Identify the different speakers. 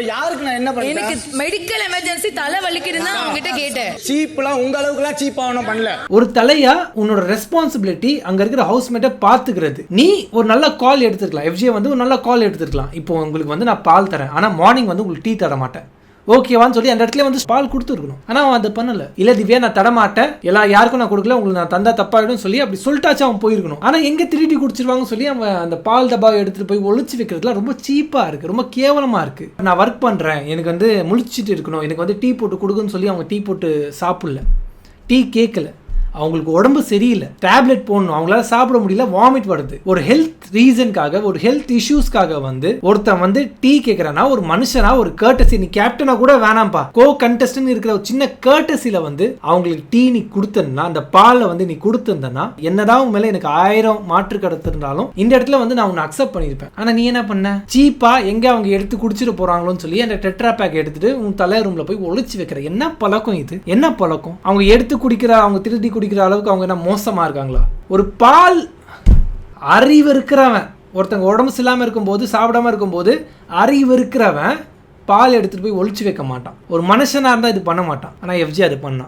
Speaker 1: யாருக்கு நான் என்ன பண்ணேன்?
Speaker 2: எனக்கு மெடிக்கல் எமர்ஜென்சி தலை வலிக்குதுன்னு தான் அவங்க கிட்ட கேட்டேன்.
Speaker 1: சீப்லாம் உங்க அளவுக்குலாம் சீப்பா ஒன்றும் பண்ணல.
Speaker 3: ஒரு தலையா உன்னோட ரெஸ்பான்சிபிலிட்டி அங்க இருக்கிற ஹவுஸ்மேட்டை பாத்துக்கிறது. நீ ஒரு நல்ல கால் எடுத்துக்கலாம். எஃப்ஜே வந்து ஒரு நல்ல கால் எடுத்துக்கலாம். இப்போ உங்களுக்கு வந்து நான் பால் தரேன், ஆனா மார்னிங் வந்து உங்களுக்கு டீ தர மாட்டேன், ஓகேவான்னு சொல்லி அந்த இடத்துல வந்து பால் கொடுத்துருக்கணும். ஆனால் அவன் அதை பண்ணல. இல்லை திவ்யா நான் தரமாட்டேன், யாருக்கும் நான் கொடுக்கல, உங்களுக்கு நான் தந்தா தப்பாயிடும் சொல்லி அப்படி சொல்லிட்டாச்சும் அவன் போயிருக்கணும். ஆனால் எங்கே திருடி குடிச்சிருவாங்கன்னு சொல்லி அவன் அந்த பால் டப்பாவை எடுத்துட்டு போய் ஒழிச்சு வைக்கிறதுலாம் ரொம்ப சீப்பாக இருக்குது, ரொம்ப கேவலமாக இருக்குது. நான் ஒர்க் பண்ணுறேன், எனக்கு வந்து முழிச்சிட்டு இருக்கணும், எனக்கு வந்து டீ போட்டு கொடுக்குன்னு சொல்லி அவங்க டீ போட்டு சாப்பிடல, டீ கேட்கல, அவங்களுக்கு உடம்பு சரியில்லை, டேப்லெட் போடணும், அவங்களால சாப்பிட முடியல, வாமிட் வருது, ஒரு ஹெல்த் ரீசனுக்காக ஒரு ஹெல்த் இஷ்யூஸ்க்காக வந்து ஒருத்தன் வந்து டீ கேட்கறானா, ஒரு மனுஷனா ஒரு கர்ட்டசி, நீ கேப்டனா கூட வேணாம்ப்பா, கோ கண்டஸ்டன் இருக்கிற ஒரு சின்ன கர்ட்டசில வந்து அவங்களுக்கு டீ நீ கொடுத்தனா, அந்த பாலை வந்து நீ கொடுத்திருந்தனா, என்னதான் உன் மேல எனக்கு 1000 மாற்று கருத்து இருந்தாலும் இந்த இடத்துல வந்து நான் உன்னை அக்செப்ட் பண்ணியிருப்பேன். ஆனா நீ என்ன பண்ண, சீப்பா எங்க அவங்க எடுத்து குடிச்சிட்டு போறாங்களோன்னு சொல்லி அந்த டெட்ரா பேக் எடுத்துட்டு உன் தலை ரூம்ல போய் ஒழிச்சு வைக்கிற. என்ன பழக்கம் இது, என்ன பழக்கம்? அவங்க எடுத்து குடிக்கிற, அவங்க திருடி குடிக்கிற அளவுக்கு அவங்க என்ன மோசமா இருக்காங்களா? ஒரு பால் அறிவு இருக்கிறவன், ஒருத்தங்க உடம்பு சரியில்லாம இருக்கும்போது, சாப்பிடாம இருக்கும்போது அறிவு இருக்கிறவன் பால் எடுத்துட்டு போய் ஒழிச்சு வைக்க மாட்டான். ஒரு மனுஷனா இருந்தா இது பண்ண மாட்டான். ஆனா எஃப்ஜே அது பண்ணான்.